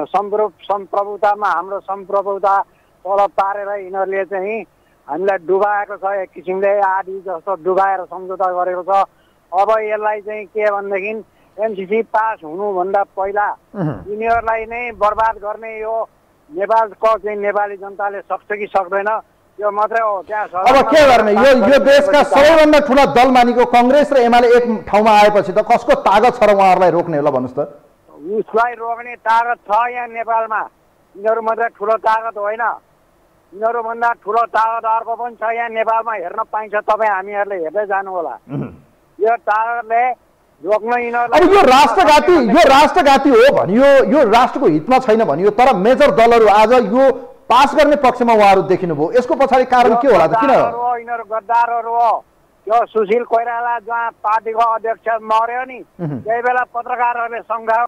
सम्प्रभुतामा हाम्रो सम्प्रभुता तल पारेर यिनीहरूले चाहिँ हामीलाई डुबाएको छ। एक किसिमले आदि जस्तो डुबाएर सम्झौता गरेको छ। अब यसलाई चाहिँ के भनेदेखि एमसिसी पास हुनुभन्दा पहिला यिनीहरूलाई नै बर्बाद गर्ने यो नेपालको चाहिँ नेपाली जनताले सक्छ कि सक्दैन यो मात्रै हो। त्यहाँ अब के गर्ने? यो देशका सबैभन्दा ठुला दल मानेको कङ्ग्रेस र एमाले एक ठाउँमा आएपछि त कसको तागत छ र उहाँहरूलाई रोक्ने ल भन्नुहोस् त? उसलाई रोक्ने तागत छ यहाँ नेपालमा। यिनीहरू मात्रै ठुलो तागत होइन, यिनीहरूभन्दा ठुलो तागत अर्को पनि छ यहाँ नेपालमा, हेर्न पाइन्छ। तपाईँ हामीहरूले हेर्दै जानु होला। यो तागतले रोक्न यिनीहरूलाई अब यो राष्ट्रघाती हो भनियो, यो राष्ट्रको हितमा छैन भनियो, तर मेजर दलहरू आज यो पास गर्ने पक्षमा उहाँहरू देखिनुभयो। यसको पछाडि कारण के होला त? किन यिनीहरू गद्दारहरू हो? त्यो सुशील कोइराला जहाँ पार्टीको अध्यक्ष मर्यो नि, त्यही बेला पत्रकारहरूले सम्झायो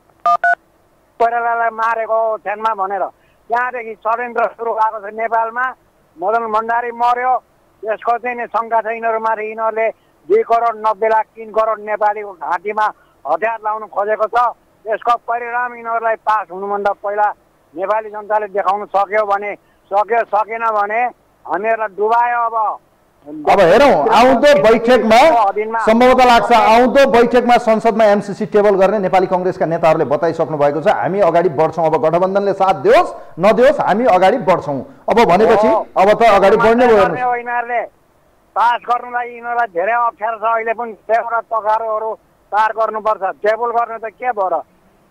कोइरालालाई मारेको छेनमा भनेर। त्यहाँदेखि षड्यन्त्र सुरु भएको छ नेपालमा। मदन भण्डारी मर्यो, त्यसको चाहिँ नि शङ्का छ यिनीहरूमाथि। यिनीहरूले 2 करोड 90 लाख 3 करोड नेपालीको घाँटीमा हतियार लाउनु खोजेको छ। त्यसको परिणाम यिनीहरूलाई पास हुनुभन्दा पहिला नेपाली जनताले देखाउन सक्यो भने सक्यो, सकेन भने हामीहरूलाई डुबायो। अब हेरौँ आउँदो बैठकमा सम्भवतः लाग्छ आउँदो बैठकमा संसदमा एमसिसी टेबल गर्ने नेपाली कङ्ग्रेसका नेताहरूले बताइसक्नु भएको छ। हामी अगाडि बढ्छौँ, अब गठबन्धनले साथ दियोस् नदियोस् हामी अगाडि बढ्छौँ। अब भनेपछि अब त अगाडि बढ्ने भयो। यिनीहरूले पास गर्नुलाई यिनीहरूलाई धेरै अप्ठ्यारो छ। अहिले पनि एउटा तगारोहरू पार गर्नुपर्छ। टेबल गर्न त के भयो र?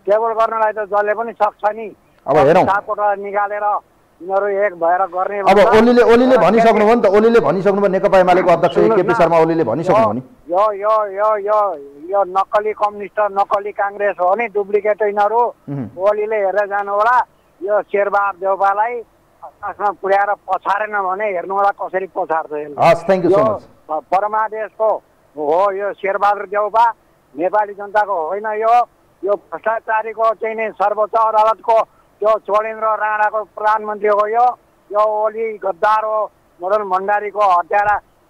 टेबल गर्नलाई त जसले पनि सक्छ नि। अब हेरौँ निकालेर यिनीहरू एक भएर गर्ने। अब ओलीले भनिसक्नु भयो नि त, ओलीले भनिसक्नु भयो, नेकपा एमालेको अध्यक्ष केपी शर्मा ओलीले भनिसक्नु भयो नि। यो नक्कली कम्युनिस्ट, नक्कली काङ्ग्रेस हो नि, डुप्लिकेट यिनीहरू। ओलीले हेरेर जानु होला। यो शेरबहादुर देउपालाई आकाशमा पुर्याएर पछारेन भने हेर्नु होला कसरी पछार्छ। Thank you so much. परमादेशको हो यो शेरबहादुर देउपा, नेपाली जनताको होइन। यो भ्रष्टाचारीको चाहिँ नि सर्वोच्च अदालतको त्यो चोडेन्द्र राणाको प्रधानमन्त्री हो। यो ओली गद्दार हो। मदन भण्डारीको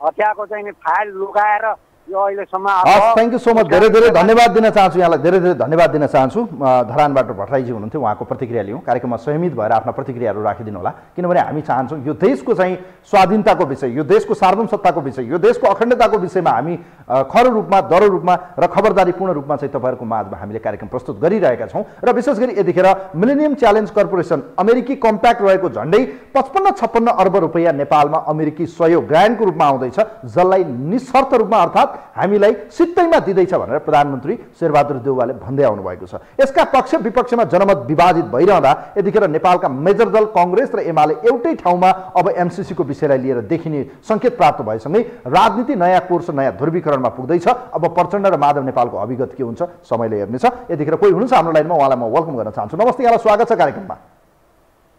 हत्याको चाहिँ नि फाइल लुकाएर यो अहिलेसम्म। Thank you so much. धेरै धेरै धन्यवाद दिन चाहन्छु यहाँलाई, धेरै धेरै धन्यवाद दिन चाहन्छु। धरानबाट भट्टराईजी हुनुहुन्थ्यो, उहाँको प्रतिक्रिया लिउँ। कार्यक्रममा सहमित भएर आफ्ना प्रतिक्रियाहरू राखिदिनु होला, किनभने हामी चाहन्छौँ यो देशको चाहिँ स्वाधीनताको विषय, यो देशको सार्वभौमसत्ताको विषय, यो देशको अखण्डताको विषयमा हामी खरो रूपमा, दरो रूपमा र खबरदारीपूर्ण रूपमा चाहिँ तपाईँहरूको माझमा हामीले कार्यक्रम प्रस्तुत गरिरहेका छौँ। र विशेष गरी यतिखेर मिलेनियम च्यालेन्ज कर्पोरेसन अमेरिकी कम्प्याक्ट रहेको झन्डै 55-56 अर्ब रुपियाँ नेपालमा अमेरिकी सहयोग ग्रान्टको रूपमा आउँदैछ, जसलाई निशर्त रूपमा अर्थात् हामीलाई सित्तैमा दिँदैछ भनेर प्रधानमन्त्री शेरबहादुर देउवाले भन्दै आउनुभएको छ। यसका पक्ष विपक्षमा जनमत विभाजित भइरहँदा यतिखेर नेपालका मेजर दल कङ्ग्रेस र एमाले एउटै ठाउँमा अब एमसिसीको विषयलाई लिएर देखिने सङ्केत प्राप्त भएसँगै राजनीति नयाँ कोर्स नयाँ ध्रुवीकरणमा पुग्दैछ। अब प्रचण्ड र माधव नेपालको अभिगत के हुन्छ समयले हेर्नेछ। यतिखेर कोही हुनुहुन्छ हाम्रो लाइनमा, उहाँलाई म वेलकम गर्न चाहन्छु। नमस्ते, यहाँलाई स्वागत छ कार्यक्रममा।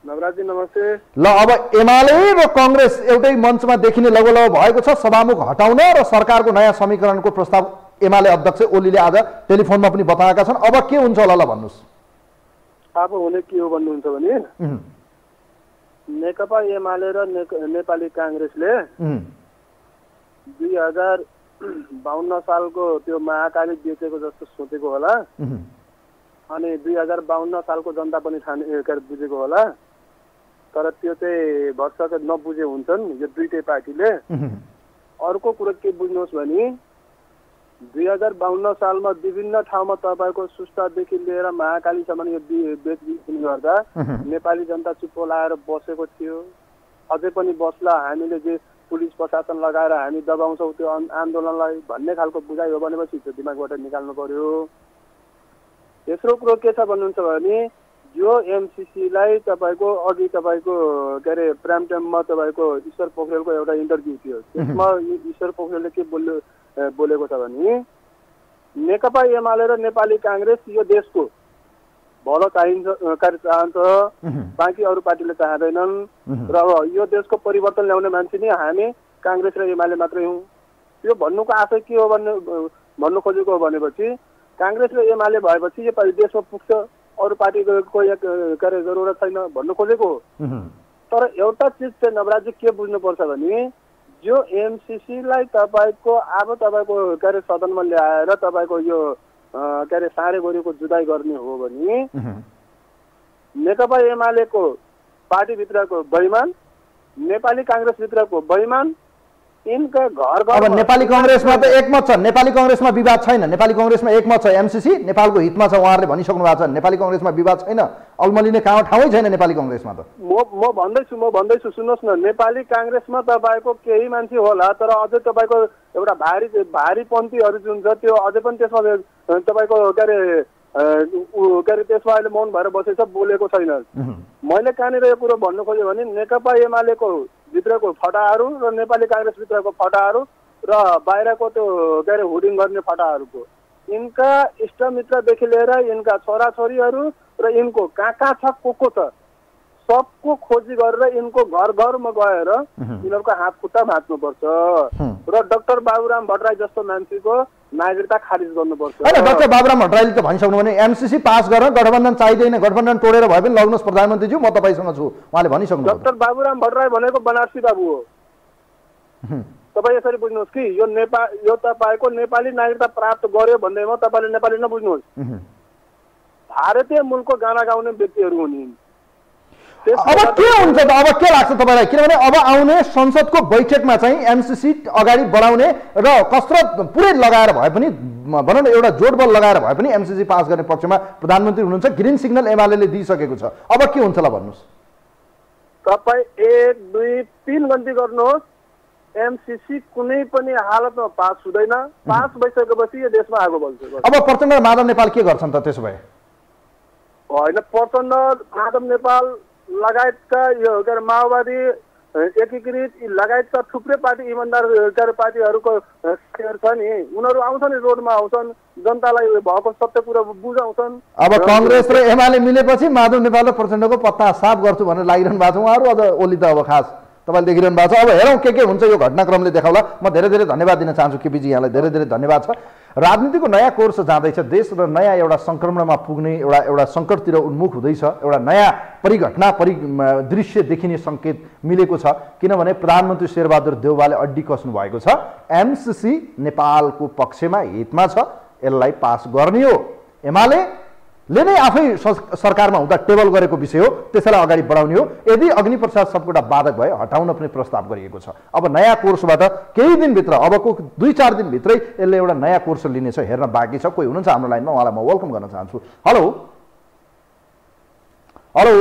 नवराजी नमस्ते। ल अब एमाले र कङ्ग्रेस एउटै मञ्चमा देखिने लगोलग भएको छ। सभामुख हटाउन र सरकारको नयाँ समीकरणको प्रस्ताव एमाले अध्यक्ष ओलीले आज टेलिफोनमा पनि बताएका छन्। अब के हुन्छ होला ल भन्नुहोस्। अब हुने के हो भन्नुहुन्छ भने नेकपा एमाले र नेपाली काङ्ग्रेसले 2052 सालको त्यो महाकाली बेचेको जस्तो सोचेको होला, अनि 2052 सालको जनता पनि बुझेको होला। तर त्यो चाहिँ भर्खर नबुझे हुन्छन् यो दुईटै पार्टीले। अर्को कुरो के बुझ्नुहोस् भने 2052 सालमा विभिन्न ठाउँमा तपाईँको सुस्तादेखि लिएर महाकालीसम्म यो बेचबिखन गर्दा नेपाली जनता चुप्पो लाएर बसेको थियो। अझै पनि बस्ला, हामीले जे पुलिस प्रशासन लगाएर हामी दबाउँछौँ त्यो आन्दोलनलाई भन्ने खालको बुझाइ हो भनेपछि त्यो दिमागबाट निकाल्नु पर्यो। तेस्रो कुरो के छ भन्नुहुन्छ भने यो एमसिसीलाई तपाईँको अघि तपाईँको के अरे प्राइम टाइममा तपाईँको ईश्वर पोखरेलको एउटा इन्टरभ्यू थियो। त्यसमा ईश्वर पोखरेलले के बोल्यो बोलेको छ भने नेकपा एमाले र नेपाली काङ्ग्रेस यो देशको भलो चाहन्छ, बाँकी अरू पार्टीले चाहँदैनन् र यो देशको परिवर्तन ल्याउने मान्छे नै हामी काङ्ग्रेस र एमाले मात्रै हौँ। यो भन्नुको आशय के हो भन्नु खोजेको हो भनेपछि काङ्ग्रेस र एमाले भएपछि यो देशमा पुग्छ, अरू पार्टीको के अरे जरुरत छैन भन्नु खोजेको हो। तर एउटा चिज चाहिँ नवराजी के बुझ्नुपर्छ भने जो एमसिसीलाई तपाईँको अब तपाईँको के अरे सदनमा ल्याएर तपाईँको यो के अरे सारे गोरीको जुदाई गर्ने हो भने नेकपा एमालेको पार्टीभित्रको बेइमान, नेपाली काङ्ग्रेसभित्रको बेइमान, यिनका घर अब नेपाली काङ्ग्रेसमा त एकमत छ, नेपाली काङ्ग्रेसमा विवाद छैन, नेपाली काङ्ग्रेसमा एकमत छ, एमसिसी नेपालको हितमा छ, उहाँहरूले भनिसक्नु भएको छ, नेपाली काङ्ग्रेसमा विवाद छैन, अल्मलिने ठाउँै छैन नेपाली काङ्ग्रेसमा त। म भन्दैछु सुन्नुहोस् न, नेपाली काङ्ग्रेसमा तपाईँको केही मान्छे होला तर अझै तपाईँको एउटा भारीपन्थीहरू जुन छ त्यो अझै पनि त्यसमा तपाईँको के अरे त्यसमा अहिले मौन भएर बसेछ, बोलेको छैन। मैले कहाँनिर यो कुरो भन्नु खोजेँ भने नेकपा एमालेको भित्रको फटाहरू र नेपाली काङ्ग्रेस भित्रको फटाहरू र बाहिरको त्यो के अरे हुडिङ गर्ने फटाहरूको यिनका इष्टमित्रदेखि लिएर यिनका छोराछोरीहरू र यिनको कहाँ छ को छ सबको खोजी गरेर यिनको घर घरमा गएर यिनीहरूको हात खुट्टा भाँच्नुपर्छ र डाक्टर बाबुराम भट्टराई जस्तो मान्छेको नागरिकता खारिज गर्नुपर्छ। होइन, डाक्टर बाबुराम भट्टराईले त भनिसक्नु भने एमसिसी पास गरेर गठबन्धन चाहिँदैन, गठबन्धन तोडेर भए पनि लग्नुहोस् प्रधानमन्त्रीज्यू, म तपाईँसँग छु, उहाँले भनिसक्नु। डाक्टर बाबुराम भट्टराई भनेको बनारसी बाबु हो। तपाईँ यसरी बुझ्नुहोस् कि यो तपाईँको नेपाली नागरिकता प्राप्त गर्यो भन्दैमा तपाईँले नेपाली नबुझ्नुहोस्, भारतीय मूलको गाना गाउने व्यक्तिहरू हुन्। अब के हुन्छ त, अब के लाग्छ तपाईँलाई, किनभने अब आउने संसदको बैठकमा चाहिँ एमसिसी अगाडि बढाउने र कसरत पुरै लगाएर भए पनि भनौँ न एउटा जोडबल लगाएर भए पनि एमसिसी पास गर्ने पक्षमा प्रधानमन्त्री हुनुहुन्छ, ग्रिन सिग्नल एमाले दिइसकेको छ, अब के हुन्छ ल भन्नुहोस्। तपाईँ 1, 2, 3 गन्ती गर्नुहोस्, एमसिसी कुनै पनि हालतमा पास हुँदैन, पास भइसकेपछि यो देशमा आगो बल्छ। अब प्रचण्ड र माधव नेपाल के गर्छन् त त्यसो भए? होइन, प्रचण्ड माधव नेपाल लगायतका यो के अरे माओवादी एकीकृत लगायतका थुप्रै पार्टी इमान्दार के अरे पार्टीहरूको छ नि, उनीहरू आउँछन् नि, रोडमा आउँछन्, जनतालाई भएको सत्य कुरा बुझाउँछन्। अब काङ्ग्रेस र एमाले मिलेपछि माधव नेपाल र प्रचण्डको पत्ता साफ गर्छु भनेर लागिरहनु भएको छ उहाँहरू। अझ ओली त अब खास तपाईँले देखिरहनु भएको छ। अब हेरौँ के हुन्छ यो घटनाक्रमले देखाउला। म धेरै धेरै धन्यवाद दिन चाहन्छु केपीजी, यहाँलाई धेरै धेरै धन्यवाद छ। राजनीतिको नयाँ कोर्स जाँदैछ देश र नयाँ एउटा सङ्क्रमणमा पुग्ने एउटा सङ्कटतिर उन्मुख हुँदैछ, एउटा नयाँ परिघटना दृश्य देखिने सङ्केत मिलेको छ, किनभने प्रधानमन्त्री शेरबहादुर देउवाले अड्डी कस्नु भएको छ। एमसिसी नेपालको पक्षमा हितमा छ, यसलाई पास गर्ने हो, एमाले नै आफै सरकारमा हुँदा टेबल गरेको विषय हो, त्यसैलाई अगाडि बढाउने हो। यदि अग्निप्रसाद सापकोटा बाधक भए हटाउन पनि प्रस्ताव गरिएको छ। अब नयाँ कोर्सबाट केही दिनभित्र, अबको 2-4 दिनभित्रै यसले एउटा नयाँ कोर्स लिनेछ, हेर्न बाँकी छ। कोही हुनुहुन्छ हाम्रो लाइनमा, उहाँलाई म वेलकम गर्न चाहन्छु। हेलो हेलो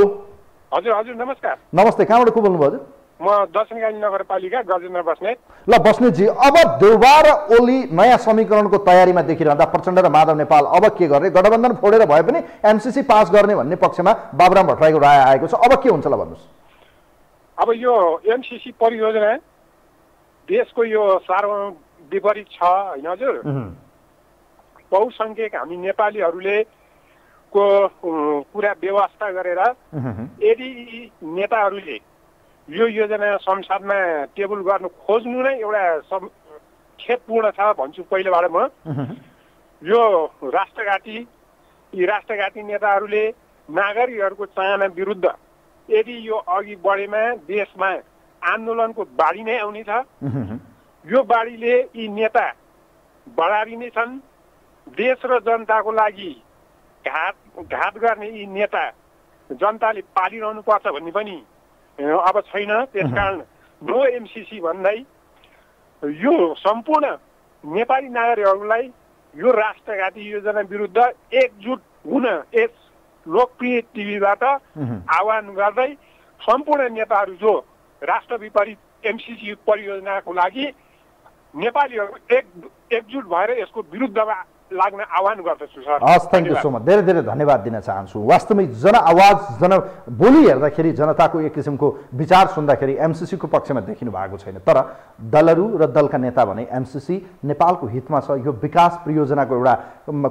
हजुर हजुर नमस्कार। नमस्ते, कहाँबाट को बोल्नुभयो हजुर? म दक्षिणकाली नगरपालिका गजेन्द्र बस्नेत। ल बस्नेतजी, अब देउवा र ओली नयाँ समीकरणको तयारीमा देखिरहँदा प्रचण्ड र माधव नेपाल अब के गर्ने? गठबन्धन फोडेर भए पनि एमसिसी पास गर्ने भन्ने पक्षमा बाबुराम भट्टराईको राय आएको छ, अब के हुन्छ ल भन्नुहोस्। अब यो एमसिसी परियोजना देशको यो सार्वभौम विपरीत छ होइन हजुर। बहुसङ्ख्यक हामी नेपालीहरूले को पुरा व्यवस्था गरेर यदि नेताहरूले यो योजना संसदमा टेबल गर्नु खोज्नु नै एउटा खेदपूर्ण छ भन्छु पहिलेबाट म। यो राष्ट्रघाती नेताहरूले नागरिकहरूको चाहना विरुद्ध यदि यो अघि बढेमा देशमा आन्दोलनको बाढी नै आउने छ। यो बाढीले यी नेता बढारिने छन्। देश र जनताको लागि घात गर्ने यी नेता जनताले पालिरहनु पर्छ भन्ने पनि अब छैन। त्यसकारण नो एमसिसी भन्दै यो सम्पूर्ण नेपाली नागरिकहरूलाई यो राष्ट्रघाती योजना विरुद्ध एकजुट हुन यस लोकप्रिय टिभीबाट आह्वान गर्दै सम्पूर्ण नेताहरू जो राष्ट्र विपरीत एमसिसी परियोजनाको लागि नेपालीहरू एकजुट भएर यसको विरुद्धमा लाग्न आह्वान गर्दछु सर। हस्, थ्याङ्क यू सो मच। धेरै धेरै धन्यवाद दिन चाहन्छु। वास्तवमै जन आवाज बोली हेर्दाखेरि जनताको एक किसिमको विचार सुन्दाखेरि एमसीसीको पक्षमा देखिनु भएको छैन, तर दलहरू र दलका नेता भने एमसीसी नेपालको हितमा छ, यो विकास परियोजनाको एउटा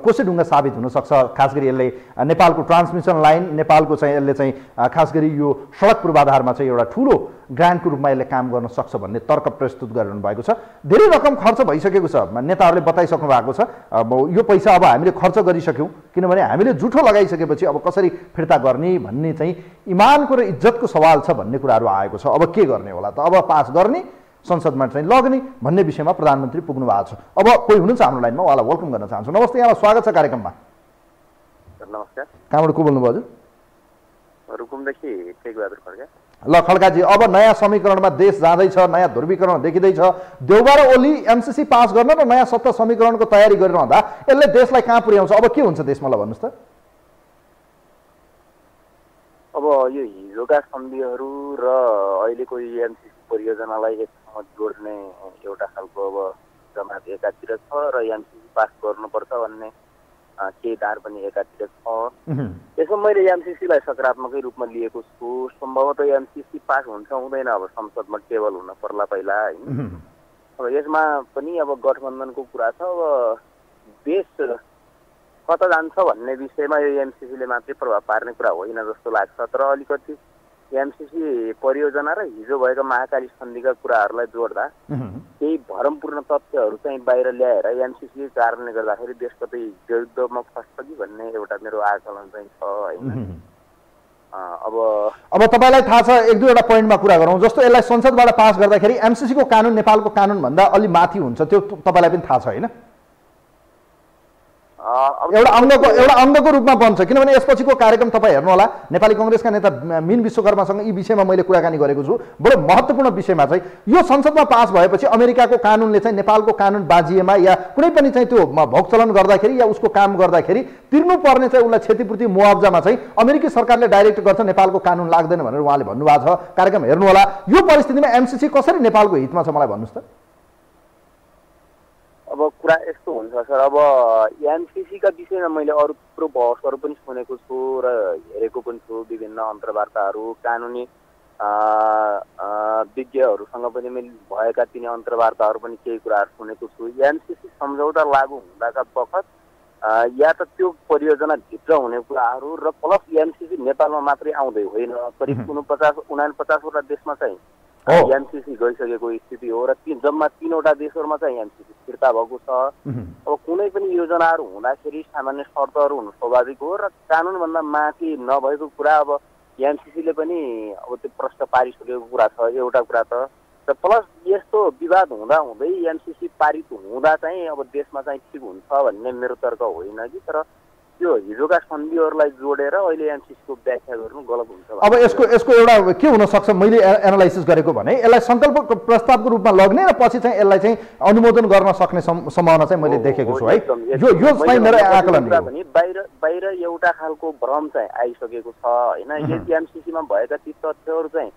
कोसेढुङ्गा साबित हुनसक्छ। खास गरी यसले नेपालको ट्रान्समिसन लाइन, नेपालको चाहिँ यसले चाहिँ खास गरी यो सडक पूर्वाधारमा चाहिँ एउटा ठुलो ग्रान्टको रूपमा यसले काम गर्न सक्छ भन्ने तर्क प्रस्तुत गरिरहनु भएको छ। धेरै रकम खर्च भइसकेको छ, नेताहरूले बताइसक्नु भएको छ। अब यो पैसा अब हामीले खर्च गरिसक्यौँ, किनभने हामीले जुठो लगाइसकेपछि अब कसरी फिर्ता गर्ने भन्ने चाहिँ इमानको र इज्जतको सवाल छ भन्ने कुराहरू आएको छ। अब के गर्ने होला त? अब पास गर्ने, संसदमा चाहिँ लग्ने भन्ने विषयमा प्रधानमन्त्री पुग्नु भएको छ। अब कोही हुनुहुन्छ हाम्रो लाइनमा, उहाँलाई वेलकम गर्न चाहन्छु। नमस्ते, यहाँलाई स्वागत छ कार्यक्रममा। नमस्कार। कहाँबाट को बोल्नुभयो हजुर? रुकुमदेखि टेकबहादुर खड्का। ल खड्काजी, अब नयाँ समीकरणमा देश जाँदैछ, नयाँ ध्रुवीकरण देखिँदैछ। देउबा र ओली एमसीसी पास गर्न र नयाँ सत्ता समीकरणको तयारी गरिरहँदा यसले देशलाई कहाँ पुर्याउँछ? अब के हुन्छ देशमा, ल भन्नुहोस् त। अब यो हिजोका सन्धिहरू र अहिलेको एमसीसी परियोजनालाई एकसँग जोड्ने एउटा खालको अब जमात एकातिर छ र एमसीसी पास गर्नुपर्छ भन्ने केही धार पनि एकातिर छ। यसो मैले एमसीसीलाई सकारात्मकै रूपमा लिएको छु। सम्भवतः एमसीसी पास हुन्छ हुँदैन, अब संसदमा टेबल हुन पर्ला पहिला होइन। अब यसमा पनि अब गठबन्धनको कुरा छ। अब देश कता जान्छ भन्ने विषयमा यो एमसीसीले मात्रै प्रभाव पार्ने कुरा होइन जस्तो लाग्छ। तर अलिकति एमसीसी परियोजना र हिजो भएका महाकाली सन्धिका कुराहरूलाई जोड्दा केही भरमपूर्ण तथ्यहरू चाहिँ बाहिर ल्याएर एमसीसी कारणले गर्दाखेरि देश कतै युद्धमा फस्छ कि भन्ने एउटा मेरो आकलन चाहिँ छ होइन। अब तपाईँलाई थाहा छ, एक दुईवटा पोइन्टमा कुरा गरौँ। जस्तो यसलाई संसदबाट पास गर्दाखेरि एमसीसीको कानुन नेपालको कानुन भन्दा अलि माथि हुन्छ, त्यो तपाईँलाई पनि थाहा छ होइन? एउटा अङ्गको रूपमा बन्छ, किनभने यसपछिको कार्यक्रम तपाईँ हेर्नु होला। नेपाली कङ्ग्रेसका नेता मीन विश्वकर्मासँग यी विषयमा मैले कुराकानी गरेको छु। बडो महत्त्वपूर्ण विषयमा चाहिँ यो संसदमा पास भएपछि अमेरिकाको कानुनले चाहिँ नेपालको कानुन बाजिएमा या कुनै पनि चाहिँ त्यो भोगचलन गर्दाखेरि या उसको काम गर्दाखेरि तिर्नुपर्ने चाहिँ उसलाई क्षतिपूर्ति मुआवजामा चाहिँ अमेरिकी सरकारले डाइरेक्ट गर्छ, नेपालको कानुन लाग्दैन भनेर उहाँले भन्नुभएको छ। कार्यक्रम हेर्नु होला। यो परिस्थितिमा एमसीसी कसरी नेपालको हितमा छ मलाई भन्नुहोस् त। अब कुरा यस्तो हुन्छ सर, अब एमसीसीका विषयमा मैले अरू थुप्रो बहसहरू पनि सुनेको छु र हेरेको पनि छु। विभिन्न अन्तर्वार्ताहरू, कानुनी विज्ञहरूसँग पनि मैले भएका तिनी अन्तर्वार्ताहरू पनि केही कुराहरू सुनेको छु। एमसीसी सम्झौता लागू हुँदाका बखत या त त्यो परियोजनाभित्र हुने कुराहरू र प्लस एमसीसी नेपालमा मात्रै आउँदै होइन, करिब 49-49वटा देशमा चाहिँ एमसीसी गइसकेको स्थिति हो र जम्मा 3वटा देशहरूमा चाहिँ एमसीसी फिर्ता भएको छ। अब कुनै पनि योजनाहरू हुँदाखेरि सामान्य शर्तहरू हुनु स्वाभाविक हो र कानुनभन्दा माथि नभएको कुरा अब एमसीसीले पनि अब त्यो प्रश्न पारिसकेको कुरा छ, एउटा कुरा त। र प्लस यस्तो विवाद हुँदा हुँदै एमसीसी पारित हुँदा चाहिँ अब देशमा चाहिँ ठिक हुन्छ भन्ने मेरो तर्क होइन कि, तर त्यो हिजोका सन्धिहरूलाई जोडेर अहिले एमसीसीको व्याख्या गर्नु गलत हुन्छ। अब यसको एउटा के हुन सक्छ, मैले एनालाइसिस गरेको भने यसलाई संकल्प प्रस्तावको रूपमा लग्ने र पछि चाहिँ यसलाई चाहिँ अनुमोदन गर्न सक्ने सम्भावना चाहिँ मैले देखेको छु है। यो चाहिँ मेरो आकलन हो। बाहिर एउटा खालको भ्रम चाहिँ आइसकेको छ होइन। एमसीसीमा भएका ती तथ्यहरू चाहिँ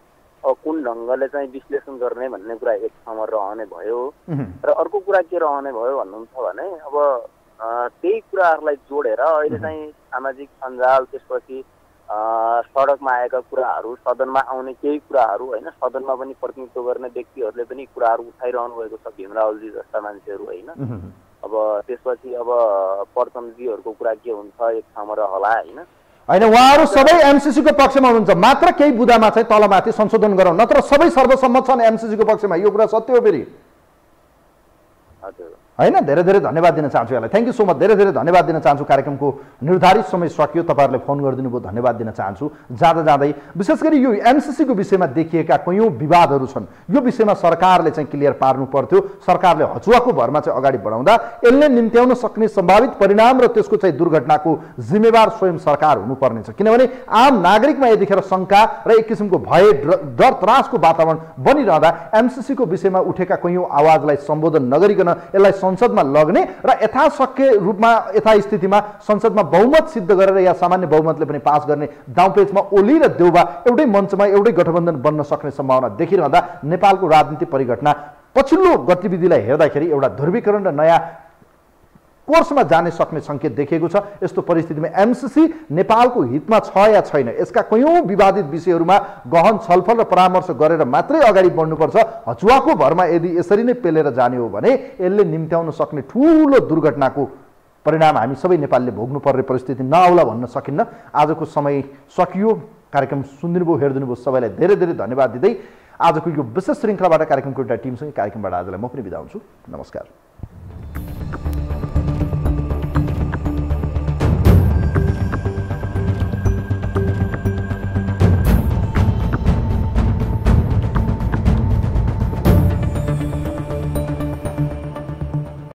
कुन ढङ्गले चाहिँ विश्लेषण गर्ने भन्ने कुरा एक ठाउँमा रहने भयो र अर्को कुरा के रहने भयो भन्नुहुन्छ भने अब त्यही कुराहरूलाई जोडेर अहिले चाहिँ सामाजिक सञ्जाल, त्यसपछि सडकमा आएका कुराहरू, सदनमा आउने केही कुराहरू होइन, सदनमा पनि प्रतिनिधित्व गर्ने व्यक्तिहरूले पनि कुराहरू उठाइरहनु भएको छ, भीमरावजी जस्ता मान्छेहरू होइन। अब त्यसपछि अब प्रचण्डजीहरूको कुरा के हुन्छ एक ठाउँमा रहला होइन। होइन, उहाँहरू सबै एमसीसीको पक्षमा हुनुहुन्छ, मात्र केही बुदामा चाहिँ तलमाथि संशोधन गरौँ, नत्र सबै सर्वसम्मत छन् एमसीसीको पक्षमा। यो कुरा सत्य हो फेरि होइन? धेरै धेरै धन्यवाद दिन चाहन्छु यसलाई। Thank you so much. धेरै धेरै धन्यवाद दिन चाहन्छु। कार्यक्रमको निर्धारित समय सकियो, तपाईँहरूले फोन गरिदिनु भयो, धन्यवाद दिन चाहन्छु। जाँदा जाँदै विशेष गरी यो एमसीसीको विषयमा देखिएका कयौँ विवादहरू छन्, यो विषयमा सरकारले चाहिँ क्लियर पार्नु पर्थ्यो। सरकारले हचुवाको भरमा चाहिँ अगाडि बढाउँदा यसले निम्त्याउन सक्ने सम्भावित परिणाम र त्यसको चाहिँ दुर्घटनाको जिम्मेवार स्वयं सरकार हुनुपर्नेछ। किनभने आम नागरिकमा यतिखेर शङ्का र एक किसिमको भय, डर त्रासको वातावरण बनिरहँदा एमसीसीको विषयमा उठेका कयौँ आवाजलाई सम्बोधन नगरिकन यसलाई संसदमा लग्ने र यथाशक्य रूपमा यथास्थितिमा संसदमा बहुमत सिद्ध गरेर या सामान्य बहुमतले पनि पास गर्ने दाउपेचमा ओली र देउबा एउटै मञ्चमा एउटै गठबन्धन बन्न सक्ने सम्भावना देखिरहँदा नेपालको राजनीतिक परिघटना पछिल्लो गतिविधिलाई हेर्दाखेरि एउटा ध्रुवीकरण र नयाँ कोर्समा जाने सक्ने सङ्केत देखिएको छ। यस्तो परिस्थितिमा एमसीसी नेपालको हितमा छ या छैन, यसका कयौँ विवादित विषयहरूमा गहन छलफल र परामर्श गरेर मात्रै अगाडि बढ्नुपर्छ। हचुवाको भरमा यदि यसरी नै पेलेर जाने हो भने यसले निम्त्याउन सक्ने ठुलो दुर्घटनाको परिणाम हामी सबै नेपालले भोग्नु पर्ने परिस्थिति नआउला भन्न सकिन्न। आजको समय सकियो। कार्यक्रम सुनिदिनुभयो, हेरिदिनुभयो, सबैलाई धेरै धेरै धन्यवाद दिँदै आजको यो विशेष श्रृङ्खलाबाट कार्यक्रमको एउटा टिमसँग कार्यक्रमबाट आजलाई म पनि बिदा हुन्छु। नमस्कार।